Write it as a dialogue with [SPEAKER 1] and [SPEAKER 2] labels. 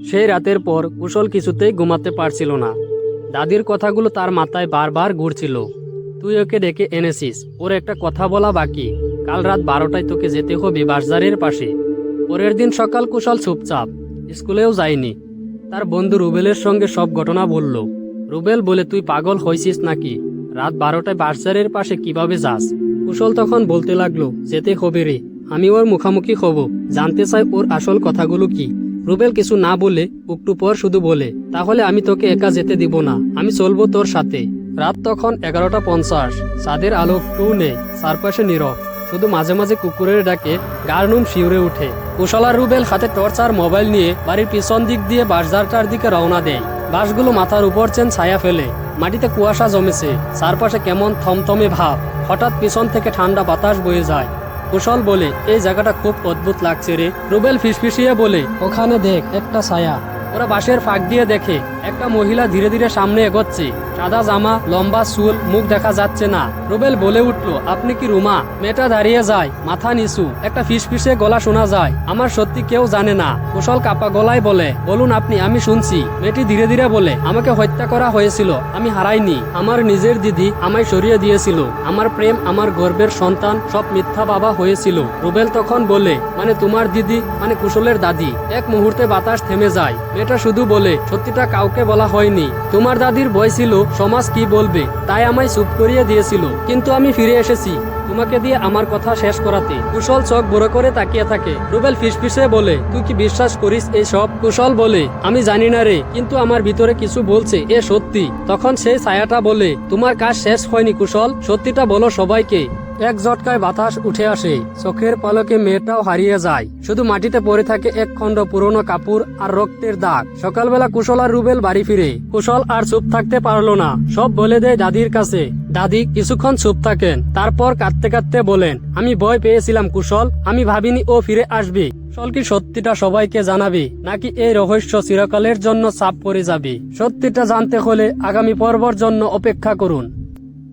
[SPEAKER 1] সেই রাতের পর কুশল কিছুতেই ঘুমাতে পারছিল না। দাদির কথাগুলো তার মাথায় বারবার ঘুরছিল। তুই ওকে ডেকে এনেছিস, ওর একটা কথা বলা বাকি। কাল রাত 12টায় তোকে যেতে হবে বাজারের পাশে। পরের দিন সকাল কুশল চুপচাপ, স্কুলেও যায়নি। তার বন্ধু রুবেলের সঙ্গে সব ঘটনা বলল। রুবেল বলে, তুই পাগল হয়েছিস নাকি? রাত 12টায় বাজারের পাশে কিভাবে যাস? কুশল তখন বলতে লাগলো, যেতে হবে রে, আমি ওর মুখামুখি হব, জানতে চাই ওর আসল কথাগুলো কি। রুবেল কিছু না বলে একটু পর শুধু বলে, তাহলে আমি তোকে একা যেতে দিব না, আমি চলবো তোর সাথে। রাত তখন 11:50। চাঁদের আলো একটু নেই, চারপাশে নীরব, শুধু মাঝে মাঝে কুকুরের ডাকে গার নুম শিউরে উঠে। কুশল আর রুবেল হাতে টর্চ আর মোবাইল নিয়ে বাড়ির পিছন দিক দিয়ে বাসদারটার দিকে রওনা দেয়। বাসগুলো মাথার উপর চেন ছায়া ফেলে, মাটিতে কুয়াশা জমেছে, চারপাশে কেমন থমথমে ভাব। হঠাৎ পিছন থেকে ঠান্ডা বাতাস বয়ে যায়। কুশল বলে, এই জায়গাটা খুব অদ্ভুত লাগছে রে। রুবেল ফিসফিসিয়ে বলে, ওখানে দেখ একটা ছায়া। ওরা বাঁশের ফাঁক দিয়ে দেখে একটা মহিলা ধীরে ধীরে সামনে এগোচ্ছে। সাদা জামা, লম্বা চুল, মুখ দেখা যাচ্ছে না। রুবেল বলে উঠলো, আপনি কি রুমা? মেয়েটা দাঁড়িয়ে যায়, মাথা নিচু, একটা ফিসফিসে গলা শোনা যায়, আমার সত্যি কেউ জানে না। কুশল কাপা গলায় বলে, বলুন আপনি, আমি শুনছি। মেয়েটি ধীরে ধীরে বলে, আমাকে হত্যা করা হয়েছিল, আমি হারাইনি। আমার নিজের দিদি আমায় সরিয়ে দিয়েছিল। আমার প্রেম, আমার গর্বের সন্তান সব মিথ্যা বাবা হয়েছিল। রুবেল তখন বলে, মানে তোমার দিদি, মানে কুশলের দাদি? এক মুহূর্তে বাতাস থেমে যায়। মেয়েটা শুধু বলে, সত্যিটা কাউকে বলা হয়নি। তোমার দাদির ভয় ছিল সমাজ কি বলবে, তাই আমায় চুপ করিয়ে দিয়েছিল, কিন্তু আমি ফিরে এসেছি তোমাকে দিয়ে আমার কথা শেষ করাতে। কুশল চোখ বড় করে তাকিয়ে থাকে। রুবেল ফিসফিসে বলে, তুই কি বিশ্বাস করিস এই সব? কুশল বলে, আমি জানি না রে, কিন্তু আমার ভিতরে কিছু বলছে এ সত্যি। তখন সেই ছায়াটা বলে, তোমার কাজ শেষ হয়নি কুশল, সত্যিটা বলো সবাইকে। এক ঝটকায় বাতাস উঠে আসে, চোখের পলকে মেয়েটাও হারিয়ে যায়। শুধু মাটিতে পড়ে থাকে এক খণ্ড পুরনো কাপড় আর রক্তের দাগ। সকালবেলা কুশল আর রুবেল বাড়ি ফিরে। কুশল আর চুপ থাকতে পারলো না, সব বলে দেয় দাদির কাছে। দাদি কিছুক্ষণ চুপ থাকেন, তারপর কাঁদতে কাঁদতে বলেন, আমি ভয় পেয়েছিলাম কুশল, আমি ভাবিনি ও ফিরে আসবে। কুশল কি সত্যিটা সবাইকে জানাবে, নাকি এই রহস্য চিরকালের জন্য চাপ পড়ে যাবে? সত্যিটা জানতে হলে আগামী পর্বের জন্য অপেক্ষা করুন।